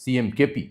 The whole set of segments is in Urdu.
CMKP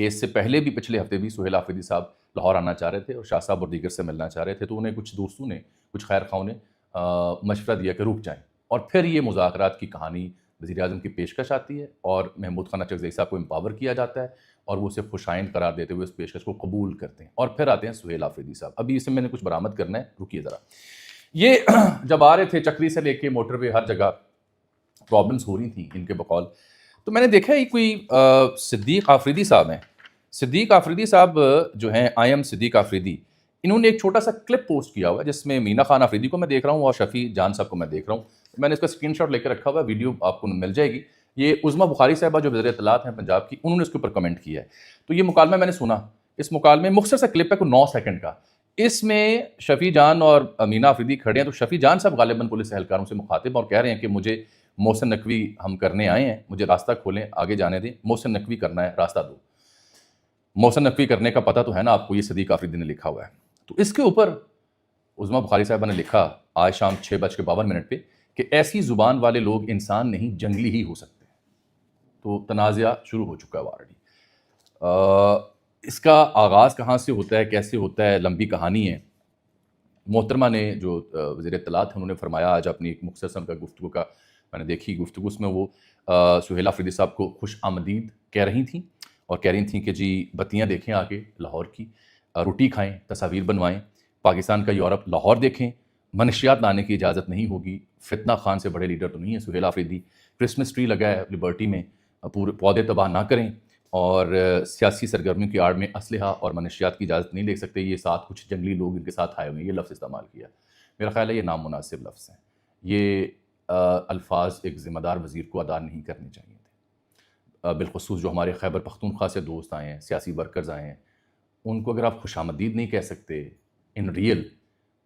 کیس سے پہلے بھی پچھلے ہفتے بھی سہیل آفریدی صاحب لاہور آنا چاہ رہے تھے اور شاہ صاحب اور دیگر سے ملنا چاہ رہے تھے، تو انہیں کچھ دوستوں نے، کچھ خیر خواہوں نے مشورہ دیا کہ رک جائیں، اور پھر یہ مذاکرات کی کہانی وزیر اعظم کی پیشکش آتی ہے اور محمود خانہ چکزئی صاحب کو امپاور کیا جاتا ہے اور وہ اسے خوش آئند قرار دیتے ہوئے اس پیشکش کو قبول کرتے ہیں، اور پھر آتے ہیں سہیل آفریدی صاحب۔ ابھی اسے میں نے کچھ برآمد کرنا ہے، رکیے ذرا۔ یہ جب آ رہے تھے چکری سے لے کے موٹر وے، ہر جگہ پرابلمس ہو رہی تھیں ان کے بقول، تو میں نے دیکھا یہ کوئی صدیق آفریدی صاحب ہیں، صدیق آفریدی صاحب جو ہیں، آئی ایم صدیق آفریدی، انہوں نے ایک چھوٹا سا کلپ پوسٹ کیا ہوا ہے جس میں مینا خان آفریدی کو میں دیکھ رہا ہوں اور شفیع جان صاحب کو میں دیکھ رہا ہوں۔ میں نے اس کا اسکرین شاٹ لے کے رکھا ہوا ہے، ویڈیو آپ کو مل جائے گی۔ یہ عظمیٰ بخاری صاحبہ جو وزیر اطلاعات ہیں پنجاب کی، انہوں نے اس کے اوپر کمنٹ کیا ہے۔ تو یہ مکالمہ میں نے سنا، اس مکالمے مختصر سا کلپ ہے، کوئی 9 سیکنڈ کا۔ اس میں شفیع جان اور مینا آفریدی کھڑے ہیں، تو شفیع جان صاحب غالباً پولیس اہلکاروں سے مخاطب اور کہہ رہے ہیں کہ مجھے محسن نقوی ہم کرنے آئے ہیں، مجھے راستہ کھولیں، آگے جانے دیں، محسن نقوی کرنا ہے، راستہ دو۔ محسن نقوی کرنے کا پتہ تو ہے نا آپ کو، یہ صدیق آفریدی نے لکھا ہوا ہے۔ تو اس کے اوپر عظمیٰ بخاری صاحبہ نے لکھا آج شام 6:52 پہ کہ ایسی زبان والے لوگ انسان نہیں جنگلی ہی ہو سکتے۔ تو تنازعہ شروع ہو چکا ہے آلریڈی۔ اس کا آغاز کہاں سے ہوتا ہے، کیسے ہوتا ہے، لمبی کہانی ہے۔ محترمہ نے جو وزیر اطلاعات ہیں، انہوں نے فرمایا آج اپنی ایک مختصر کا گفتگو کا میں نے دیکھی گفتگو، اس میں وہ سہیل آفریدی صاحب کو خوش آمدید کہہ رہی تھیں اور کہہ رہی تھیں کہ جی بتیاں دیکھیں آگے لاہور کی، روٹی کھائیں، تصاویر بنوائیں، پاکستان کا یورپ لاہور دیکھیں، منشیات لانے کی اجازت نہیں ہوگی، فتنہ خان سے بڑے لیڈر تو نہیں ہیں سہیل آفریدی، کرسمس ٹری لگا ہے لبرٹی میں، پورے پودے تباہ نہ کریں، اور سیاسی سرگرمیوں کی آڑ میں اسلحہ اور منشیات کی اجازت نہیں لے سکتے، یہ ساتھ کچھ جنگلی لوگ ان کے ساتھ آئے ہوئے ہیں، یہ لفظ استعمال کیا۔ میرا خیال ہے یہ نامناسب لفظ ہیں، یہ الفاظ ایک ذمہ دار وزیر کو ادا نہیں کرنے چاہیے تھے۔ بالخصوص جو ہمارے خیبر پختونخوا سے دوست آئے ہیں، سیاسی ورکرز آئے ہیں، ان کو اگر آپ خوش آمدید نہیں کہہ سکتے ان ریئل،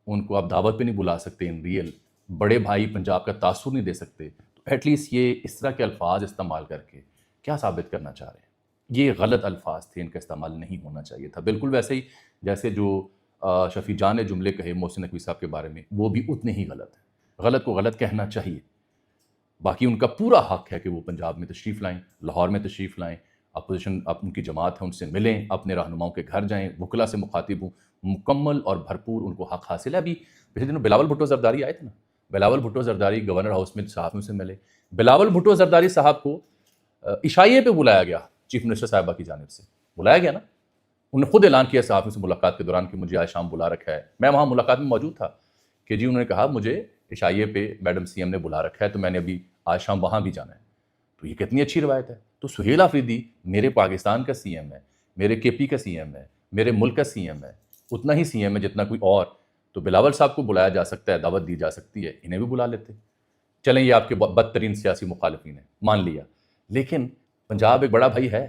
ان کو آپ دعوت پہ نہیں بلا سکتے ان ریئل، بڑے بھائی پنجاب کا تاثر نہیں دے سکتے، تو ایٹ لیسٹ یہ اس طرح کے الفاظ استعمال کر کے کیا ثابت کرنا چاہ رہے ہیں؟ یہ غلط الفاظ تھے، ان کا استعمال نہیں ہونا چاہیے تھا۔ بالکل ویسے ہی جیسے جو شفیع جان نے جملے کہے محسن نقوی صاحب کے بارے میں، وہ بھی اتنے ہی غلط ہیں۔ غلط کو غلط کہنا چاہیے، باقی ان کا پورا حق ہے کہ وہ پنجاب میں تشریف لائیں، لاہور میں تشریف لائیں، اپوزیشن ان کی جماعت ہے ان سے ملیں، اپنے رہنماؤں کے گھر جائیں، وکلا سے مخاطب ہوں، مکمل اور بھرپور ان کو حق حاصل ہے۔ ابھی پچھلے دنوں بلاول بھٹو زرداری آئے تھے نا، بلاول بھٹو زرداری گورنر ہاؤس میں صحافیوں سے ملے، بلاول بھٹو زرداری صاحب کو عشائیے پہ بلایا گیا چیف منسٹر صاحبہ کی جانب سے، بلایا گیا نا، انہوں نے خود اعلان کیا صحافیوں سے ملاقات کے دوران کہ مجھے آج شام بلا رکھا ہے۔ میں وہاں ملاقات میں موجود تھا کہ جی انہوں نے کہا مجھے عشائیے پہ میڈم سی ایم نے بلا رکھا ہے، تو میں نے ابھی آج شام وہاں بھی جانا ہے۔ تو یہ کتنی اچھی روایت ہے۔ تو سہیل آفریدی میرے پاکستان کا سی ایم ہے، میرے کے پی کا سی ایم ہے، میرے ملک کا سی ایم ہے، اتنا ہی سی ایم ہے جتنا کوئی اور، تو بلاول صاحب کو بلایا جا سکتا ہے، دعوت دی جا سکتی ہے، انہیں بھی بلا لیتے۔ چلیں یہ آپ کے بدترین سیاسی مخالفین ہیں، مان لیا، لیکن پنجاب ایک بڑا بھائی ہے،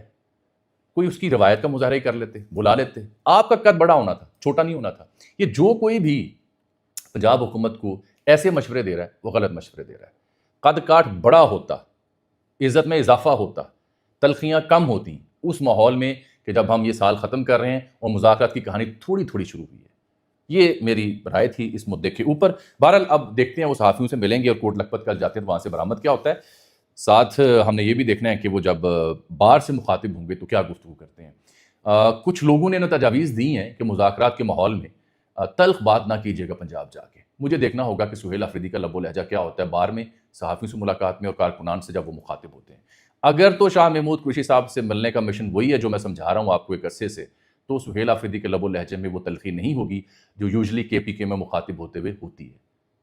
کوئی اس کی روایت کا مظاہرہ ہی کر لیتے، بلا لیتے۔ آپ کا قد بڑا ہونا تھا، چھوٹا نہیں ہونا تھا۔ یہ جو کوئی بھی پنجاب حکومت کو ایسے مشورے دے رہا ہے وہ غلط مشورے دے رہا ہے۔ قد کاٹ بڑا ہوتا، عزت میں اضافہ ہوتا، تلخیاں کم ہوتی اس ماحول میں کہ جب ہم یہ سال ختم کر رہے ہیں اور مذاکرات کی کہانی تھوڑی تھوڑی شروع ہوئی ہے۔ یہ میری رائے تھی اس مدعے کے اوپر۔ بہرحال اب دیکھتے ہیں، وہ صحافیوں سے ملیں گے اور کوٹ لکھپت کل جاتے ہیں، وہاں سے برآمد کیا ہوتا ہے۔ ساتھ ہم نے یہ بھی دیکھنا ہے کہ وہ جب باہر سے مخاطب ہوں گے تو کیا گفتگو کرتے ہیں۔ کچھ لوگوں نے تجاویز دی ہیں کہ مذاکرات کے ماحول میں تلخ بات نہ کیجیے گا پنجاب جا کے۔ مجھے دیکھنا ہوگا کہ سہیل آفریدی کا لب و لہجہ کیا ہوتا ہے باہر میں، صحافیوں سے ملاقات میں اور کارکنان سے جب وہ مخاطب ہوتے ہیں۔ اگر تو شاہ محمود قریشی صاحب سے ملنے کا مشن وہی ہے جو میں سمجھا رہا ہوں آپ کو ایک عرصے سے، تو سہیل آفریدی کے لب و لہجے میں وہ تلخی نہیں ہوگی جو یوزلی کے پی کے میں مخاطب ہوتے ہوئے ہوتی ہے،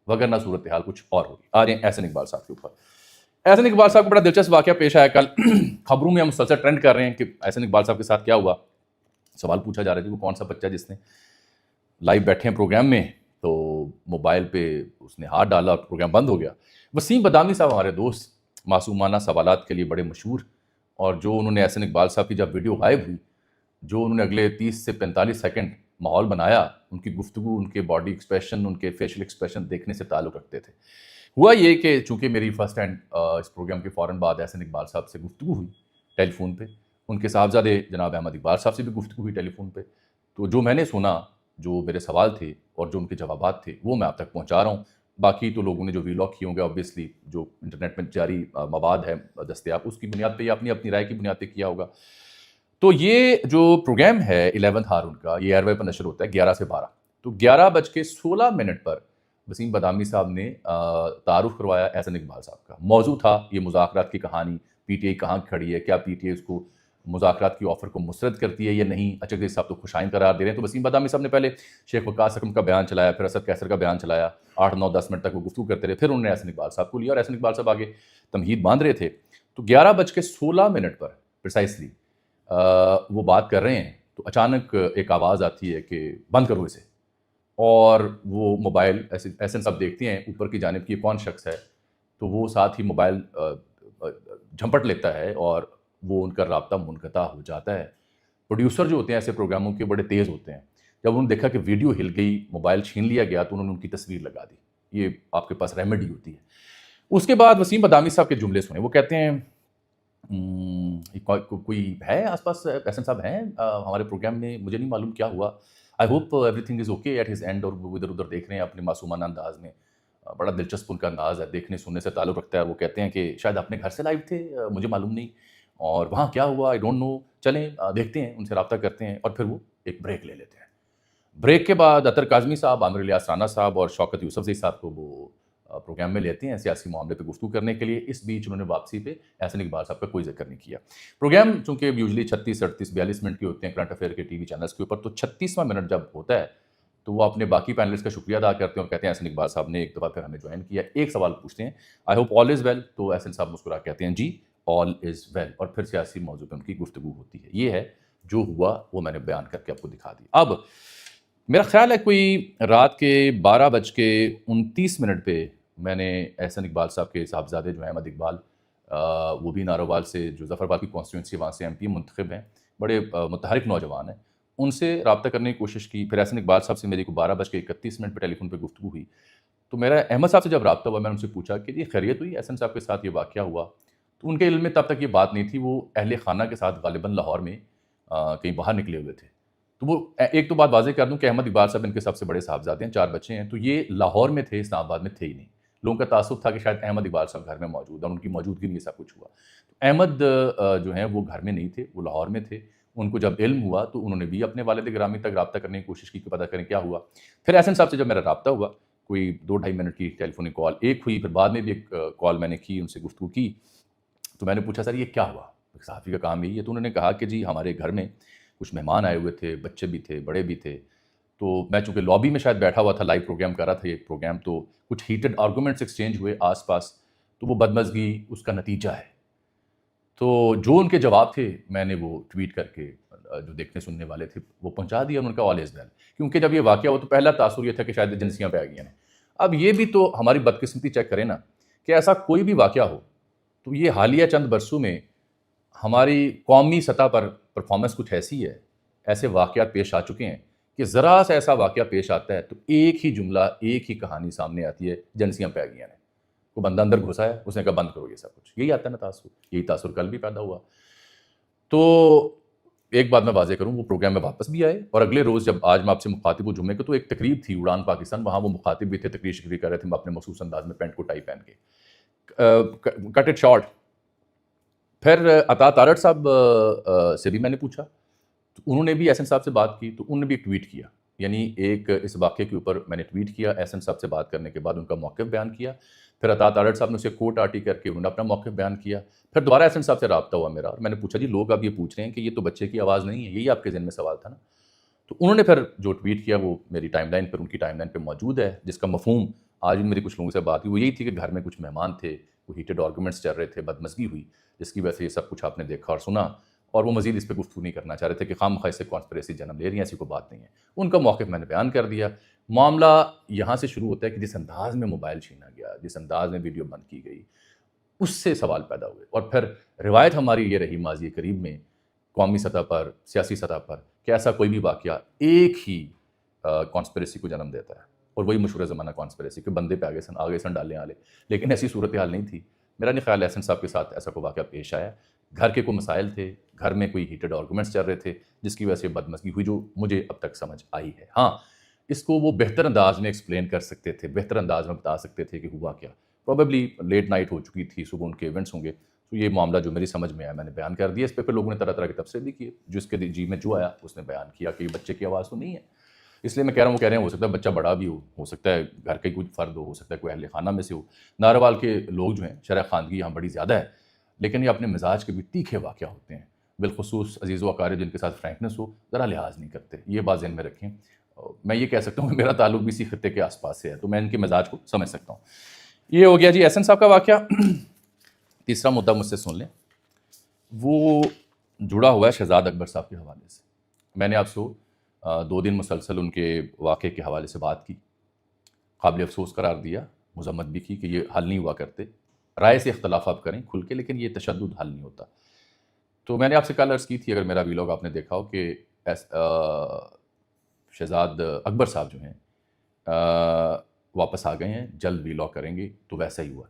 وگرنہ صورتحال کچھ اور ہوگی۔ آ رہے ہیں احسن اقبال صاحب کے اوپر۔ احسن اقبال صاحب کو بڑا دلچسپ واقعہ پیش آیا کل، خبروں میں ہم مسلسل ٹرینڈ کر رہے ہیں کہ احسن اقبال صاحب کے ساتھ کیا ہوا۔ سوال پوچھا جا رہا ہے کہ وہ کون سا بچہ جس نے لائیو بیٹھے ہیں پروگرام میں تو موبائل پہ اس نے ہاتھ ڈالا اور پروگرام بند ہو گیا۔ وسیم بدامی صاحب ہمارے دوست، معصومانہ سوالات کے لیے بڑے مشہور، اور جو انہوں نے احسن اقبال صاحب کی جب ویڈیو غائب ہوئی، جو انہوں نے اگلے 30 سے 45 سیکنڈ ماحول بنایا، ان کی گفتگو، ان کے باڈی ایکسپریشن، ان کے فیشل ایکسپریشن دیکھنے سے تعلق رکھتے تھے۔ ہوا یہ کہ چونکہ میری فرسٹ ہینڈ اس پروگرام کے فوراً بعد احسن اقبال صاحب سے گفتگو ہوئی ٹیلی فون پہ، ان کے صاحبزادے جناب احمد اقبال صاحب سے بھی گفتگو ہوئی ٹیلی فون پہ، تو جو میں نے سنا، جو میرے سوال تھے اور جو ان کے جوابات تھے، وہ میں آپ تک پہنچا رہا ہوں۔ باقی تو لوگوں نے جو وی لاگ کیے ہوں گے، اوبیسلی جو انٹرنیٹ میں جاری مواد ہے دستیاب، اس کی بنیاد پہ یا اپنی رائے کی بنیاد پہ کیا ہوگا۔ تو یہ جو پروگرام ہے 11 ہار ان کا، یہ ایئر وے پر نشر ہوتا ہے 11 سے 12. تو 11:16 پر وسیم بدامی صاحب نے تعارف کروایا احسن اقبال صاحب کا. موضوع تھا یہ مذاکرات کی کہانی، پی ٹی آئی کہاں کھڑی ہے، کیا پی ٹی آئی اس کو مذاکرات کی آفر کو مسترد کرتی ہے یا نہیں. اچھا صاحب تو خوشائن قرار دے رہے ہیں. تو وسیم بدامی صاحب نے پہلے شیخ وقاص اکرم کا بیان چلایا، پھر اسد کیسر کا بیان چلایا، 8 9 10 منٹ تک وہ گفتگو کرتے رہے. پھر انہوں نے احسن اقبال صاحب کو لیا اور احسن اقبال صاحب آگے تمہید باندھ رہے تھے. تو 11:16 پر پرسائسلی وہ بات کر رہے ہیں تو اچانک ایک آواز آتی ہے کہ بند کرو اسے. اور وہ موبائل ایسے سب دیکھتے ہیں اوپر کی جانب کی کون شخص ہے، تو وہ ساتھ ہی موبائل جھپٹ لیتا ہے اور وہ ان کا رابطہ منقطع ہو جاتا ہے. پروڈیوسر جو ہوتے ہیں ایسے پروگراموں کے بڑے تیز ہوتے ہیں. جب انہوں نے دیکھا کہ ویڈیو ہل گئی، موبائل چھین لیا گیا، تو انہوں نے ان کی تصویر لگا دی. یہ آپ کے پاس ریمیڈی ہوتی ہے. اس کے بعد وسیم بدامی صاحب کے جملے سنے. وہ کہتے ہیں کوئی ہے آس پاس احسن صاحب ہیں ہمارے پروگرام میں، مجھے نہیں معلوم کیا ہوا. I hope everything is okay at his end. اور وہ ادھر ادھر دیکھ رہے ہیں اپنے معصومانہ انداز میں. بڑا دلچسپ ان کا انداز ہے، دیکھنے سننے سے تعلق رکھتا ہے. وہ کہتے ہیں کہ شاید اپنے گھر سے لائیو تھے، مجھے معلوم نہیں، اور وہاں کیا ہوا آئی ڈونٹ نو. چلیں دیکھتے ہیں، ان سے رابطہ کرتے ہیں. اور پھر وہ ایک بریک لے لیتے ہیں. بریک کے بعد اطہر کاظمی صاحب، عامر الیاس رانا صاحب اور شوکت یوسفزئی صاحب کو وہ پروگرام میں لیتے ہیں سیاسی معاملے پہ گفتگو کرنے کے لیے. اس بیچ انہوں نے واپسی پہ احسن اقبال صاحب کا کوئی ذکر نہیں کیا. پروگرام چونکہ یوزلی 36 38 42 منٹ کے ہوتے ہیں کرنٹ افیئر کے ٹی وی چینلز کے اوپر، تو 36واں منٹ جب ہوتا ہے تو وہ اپنے باقی پینلسٹ کا شکریہ ادا کرتے ہیں اور کہتے ہیں احسن اقبال صاحب نے ایک دفعہ پھر ہمیں جوائن کیا. ایک سوال پوچھتے ہیں، I hope all is well. تو احسن صاحب مسکرا کہتے ہیں جی آل از ویل. اور پھر سیاسی موضوع پہ ان کی گفتگو ہوتی ہے. یہ ہے جو ہوا، وہ میں نے بیان کر کے آپ کو دکھا دی. اب میرا خیال ہے کوئی رات کے 12:29 پہ میں نے احسن اقبال صاحب کے صاحبزادے جو ہیں احمد اقبال، وہ بھی ناروال سے، جو ظفرآباد کی کانسٹیٹوئنسی وہاں سے MP منتخب ہیں، بڑے متحرک نوجوان ہیں، ان سے رابطہ کرنے کی کوشش کی. پھر احسن اقبال صاحب سے میری کو 12:31 پہ ٹیلی فون پہ گفتگو ہوئی. تو میرا احمد صاحب سے جب رابطہ ہوا، میں نے ان سے پوچھا کہ یہ خیریت ہوئی احسن صاحب کے ساتھ یہ واقعہ ہوا. تو ان کے علم میں تب تک یہ بات نہیں تھی. وہ اہل خانہ کے ساتھ غالباً لاہور میں کہیں باہر نکلے ہوئے تھے. تو وہ ایک تو بات واضح کر دوں کہ احمد اقبال صاحب ان کے سب سے بڑے صاحبزادے ہیں، 4 بچے ہیں. تو یہ لاہور میں تھے، اسلام آباد میں تھے ہی نہیں. لوگوں کا تعصب تھا کہ شاید احمد اقبال صاحب گھر میں موجود ہیں، ان کی موجودگی میں یہ سب کچھ ہوا. تو احمد جو ہیں وہ گھر میں نہیں تھے، وہ لاہور میں تھے. ان کو جب علم ہوا تو انہوں نے بھی اپنے والد گرامی تک رابطہ کرنے کی کوشش کی کہ پتہ کریں کیا ہوا. پھر احسن صاحب سے جب میرا رابطہ ہوا، کوئی 2-2.5 منٹ کی ٹیلی فونک کال ایک ہوئی، پھر بعد میں بھی ایک کال میں نے کی، ان سے گفتگو کی. تو میں نے پوچھا سر یہ کیا ہوا، صحافی کا کام یہی ہے. تو انہوں نے کہا کہ جی ہمارے گھر میں کچھ مہمان آئے ہوئے تھے، بچے بھی تھے، بڑے بھی تھے. تو میں چونکہ لابی میں شاید بیٹھا ہوا تھا، لائیو پروگرام کر رہا تھا یہ پروگرام، تو کچھ ہیٹڈ آرگومنٹس ایکسچینج ہوئے آس پاس. تو وہ بدمزگی اس کا نتیجہ ہے. تو جو ان کے جواب تھے میں نے وہ ٹویٹ کر کے جو دیکھنے سننے والے تھے وہ پہنچا دیا. ان کا آل از ویل. کیونکہ جب یہ واقعہ ہوا تو پہلا تاثر یہ تھا کہ شاید ایجنسیاں پہ آ گئی ہیں. اب یہ بھی تو ہماری بدقسمتی چیک کریں نا کہ ایسا کوئی بھی واقعہ ہو تو یہ حالیہ چند برسوں میں ہماری قومی سطح پر پرفارمنس کچھ ایسی ہے، ایسے واقعات پیش آ چکے ہیں کہ ذرا سا ایسا واقعہ پیش آتا ہے تو ایک ہی جملہ، ایک ہی کہانی سامنے آتی ہے، ایجنسیاں پہ آ گئی ہیں. وہ بندہ اندر گھسا ہے، اس نے کہا بند کرو یہ سب کچھ. یہی آتا ہے نا تاثر. یہی تاثر کل بھی پیدا ہوا. تو ایک بات میں واضح کروں، وہ پروگرام میں واپس بھی آئے اور اگلے روز جب آج میں آپ سے مخاطب ہوں جمعے کو، تو ایک تقریب تھی اڑان پاکستان، وہاں وہ مخاطب بھی تھے، تقریر شکری کر رہے تھے اپنے مخصوص انداز میں، پینٹ کو ٹائی پہن کے. Cut it short. پھر عطا تارڑ صاحب سے بھی میں نے پوچھا، تو انہوں نے بھی احسن صاحب سے بات کی. تو انہوں نے بھی ایک ٹویٹ کیا، یعنی ایک اس واقعے کے اوپر میں نے ٹویٹ کیا، احسن صاحب سے بات کرنے کے بعد ان کا موقف بیان کیا. پھر عطا تارڑ صاحب نے اسے کوٹ آرٹی کر کے انہوں نے اپنا موقف بیان کیا. پھر دوبارہ احسن صاحب سے رابطہ ہوا میرا اور میں نے پوچھا جی لوگ اب یہ پوچھ رہے ہیں کہ یہ تو بچے کی آواز نہیں ہے، یہی آپ کے ذہن میں سوال تھا نا. تو انہوں نے پھر جو ٹویٹ کیا وہ میری ٹائم لائن پر، ان کی ٹائم لائن پہ موجود ہے، جس کا مفہوم آج بھی میری کچھ لوگوں سے بات ہوئی وہ یہی تھی کہ گھر میں کچھ مہمان تھے، وہ ہیٹڈ آرگومنٹس چل رہے تھے، بدمزگی ہوئی، جس کی وجہ سے یہ سب کچھ آپ نے دیکھا اور سنا. اور وہ مزید اس پہ گفتگو نہیں کرنا چاہ رہے تھے کہ خام خواہ سے کانسپریسی جنم لے رہی ہیں، ایسی کوئی بات نہیں ہے. ان کا موقف میں نے بیان کر دیا. معاملہ یہاں سے شروع ہوتا ہے کہ جس انداز میں موبائل چھینا گیا، جس انداز میں ویڈیو بند کی گئی، اس سے سوال پیدا ہوئے. اور پھر روایت ہماری یہ رہی ماضی قریب میں قومی سطح پر، سیاسی سطح پر، کہ ایسا کوئی بھی واقعہ ایک ہی کانسپریسی کو جنم دیتا ہے، اور وہی مشہور زمانہ کانسپریسی، کہ بندے پہ آگے سن ڈالنے والے. لیکن ایسی صورتحال نہیں تھی. میرا نہیں خیال احسن صاحب کے ساتھ ایسا کوئی واقعہ پیش آیا. گھر کے کوئی مسائل تھے، گھر میں کوئی ہیٹڈ آرگومنٹس چل رہے تھے، جس کی وجہ سے بدمزگی ہوئی، جو مجھے اب تک سمجھ آئی ہے. ہاں، اس کو وہ بہتر انداز میں ایکسپلین کر سکتے تھے، بہتر انداز میں بتا سکتے تھے کہ ہوا کیا. پروبیبلی لیٹ نائٹ ہو چکی تھی، صبح ان کے ایونٹس ہوں گے، تو یہ معاملہ جو میری سمجھ میں آیا میں نے بیان کر دیا. اس پہ پھر لوگوں نے طرح طرح کے تبصرے بھی کیے. جس کے جی میں جو آیا اس نے بیان کیا کہ یہ بچے کی آواز تو نہیں ہے. اس لیے میں کہہ رہا ہوں، وہ کہہ رہے ہیں ہو سکتا ہے بچہ بڑا بھی ہو سکتا ہے گھر کا ہی کوئی فرد ہو سکتا ہے کوئی اہل خانہ میں سے ہو. ناروال کے لوگ جو ہیں شرح خواندگی یہاں بڑی زیادہ ہے، لیکن یہ اپنے مزاج کے بھی تیکھے واقعہ ہوتے ہیں. بالخصوص عزیز و اقارب جن کے ساتھ فرینکنس ہو ذرا لحاظ نہیں کرتے. یہ بات ذہن میں رکھیں. میں یہ کہہ سکتا ہوں کہ میرا تعلق بھی اسی خطے کے آس پاس سے ہے، تو میں ان کے مزاج کو سمجھ سکتا ہوں. یہ ہو گیا جی احسن صاحب کا واقعہ. تیسرا مدعا مجھ سے سن لیں، وہ جڑا ہوا ہے شہزاد اکبر صاحب کے حوالے سے. میں نے آپ سے 2 دن مسلسل ان کے واقعے کے حوالے سے بات کی، قابل افسوس قرار دیا، مذمت بھی کی کہ یہ حل نہیں ہوا کرتے. رائے سے اختلاف آپ کریں کھل کے، لیکن یہ تشدد حل نہیں ہوتا. تو میں نے آپ سے کل عرض کی تھی، اگر میرا ویلاگ آپ نے دیکھا ہو، کہ شہزاد اکبر صاحب جو ہیں واپس آ گئے ہیں، جلد ویلاگ کریں گے. تو ویسا ہی ہوا.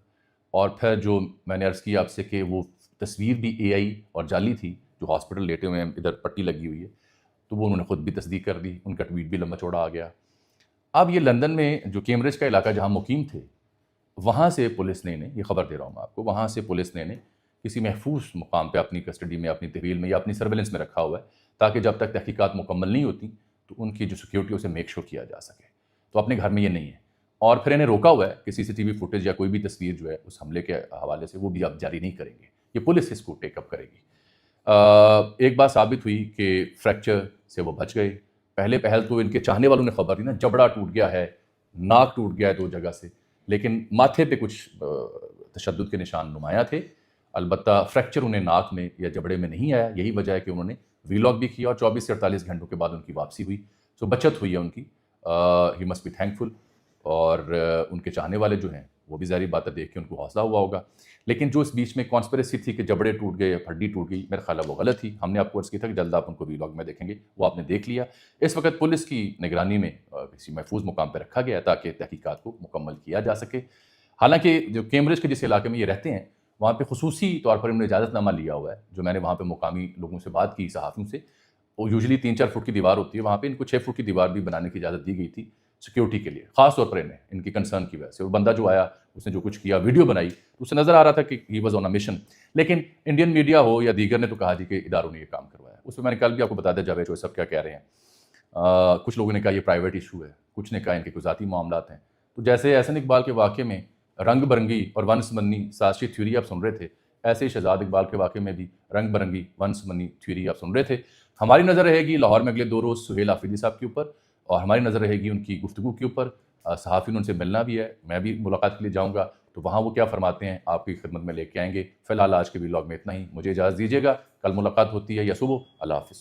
اور پھر جو میں نے عرض کی آپ سے کہ وہ تصویر بھی اے آئی اور جعلی تھی، جو ہاسپٹل لیٹے ہوئے ہیں ادھر پٹی لگی ہوئی ہے، تو وہ انہوں نے خود بھی تصدیق کر دی. ان کا ٹویٹ بھی لمبا چوڑا آ گیا. اب یہ لندن میں جو کیمبرج کا علاقہ جہاں مقیم تھے، وہاں سے پولیس نے یہ خبر دے رہا ہوں میں آپ کو، وہاں سے پولیس نے کسی محفوظ مقام پہ اپنی کسٹڈی میں، اپنی تحویل میں یا اپنی سرویلنس میں رکھا ہوا ہے، تاکہ جب تک تحقیقات مکمل نہیں ہوتی تو ان کی جو سیکیورٹی اسے میک شور کیا جا سکے. تو اپنے گھر میں یہ نہیں ہے. اور پھر انہیں روکا ہوا ہے کہ سی سی ٹی وی فوٹیج یا کوئی بھی تصویر جو ہے اس حملے کے حوالے سے وہ بھی آپ جاری نہیں کریں گے. یہ پولیس اس کو ٹیک اپ کرے گی. ایک بات ثابت ہوئی کہ فریکچر سے وہ بچ گئے. پہلے پہل تو ان کے چاہنے والوں نے خبر دی نا، جبڑا ٹوٹ گیا ہے، ناک ٹوٹ گیا ہے 2 جگہ سے، لیکن ماتھے پہ کچھ تشدد کے نشان نمایاں تھے. البتہ فریکچر انہیں ناک میں یا جبڑے میں نہیں آیا. یہی وجہ ہے کہ انہوں نے ویلاگ بھی کیا اور 24 سے 48 گھنٹوں کے بعد ان کی واپسی ہوئی. سو بچت ہوئی ہے ان کی. ہی مسٹ بی تھینک فل. اور ان کے چاہنے والے جو ہیں وہ بھی ظاہری بات ہے دیکھ کے ان کو حوصلہ ہوا ہوگا. لیکن جو اس بیچ میں کانسپریسی تھی کہ جبڑے ٹوٹ گئے یا ہڈی ٹوٹ گئی، میرا خیال ہے وہ غلط تھی. ہم نے آپ کو عرض کیا تھا کہ جلد آپ ان کو ویلاگ میں دیکھیں گے، وہ آپ نے دیکھ لیا. اس وقت پولیس کی نگرانی میں کسی محفوظ مقام پہ رکھا گیا ہے تاکہ تحقیقات کو مکمل کیا جا سکے. حالانکہ جو کیمبرج کے جس علاقے میں یہ رہتے ہیں وہاں پہ خصوصی طور پر انہوں نے اجازت نامہ لیا ہوا ہے. جو میں نے وہاں پہ مقامی لوگوں سے بات کی، صحافیوں سے، وہ یوزلی 3-4 فٹ کی دیوار ہوتی ہے، وہاں پہ ان کو 6 فٹ کی دیوار بھی بنانے کی اجازت دی گئی تھی سیکیورٹی کے لیے، خاص طور پر ان کی کنسرن کی وجہ سے. وہ بندہ جو آیا اس نے جو کچھ کیا، ویڈیو بنائی، تو اسے نظر آ رہا تھا کہ he was on a mission. لیکن انڈین میڈیا ہو یا دیگر نے تو کہا جی کہ اداروں نے یہ کام کروایا. اس میں نے کل بھی آپ کو بتا دیا جاوید صاحب کیا کہہ رہے ہیں. کچھ لوگوں نے کہا یہ پرائیویٹ ایشو ہے، کچھ نے کہا ان کے کوئی ذاتی معاملات ہیں. تو جیسے احسن اقبال کے واقعے میں رنگ برنگی اور ونس منی سازشی تھیوری آپ سن رہے تھے، ایسے ہی شہزاد اقبال کے واقعے میں بھی رنگ برنگی ونس منی تھیوری آپ سن رہے تھے. ہماری نظر رہے گی لاہور میں اگلے 2 روز سہیل آفریدی صاحب کے اوپر، اور ہماری نظر رہے گی ان کی گفتگو کے اوپر. صحافی نے ان سے ملنا بھی ہے، میں بھی ملاقات کے لیے جاؤں گا، تو وہاں وہ کیا فرماتے ہیں آپ کی خدمت میں لے کے آئیں گے. فی الحال آج کے ویلاگ میں اتنا ہی. مجھے اجازت دیجیے گا، کل ملاقات ہوتی ہے یا صبح. اللہ حافظ.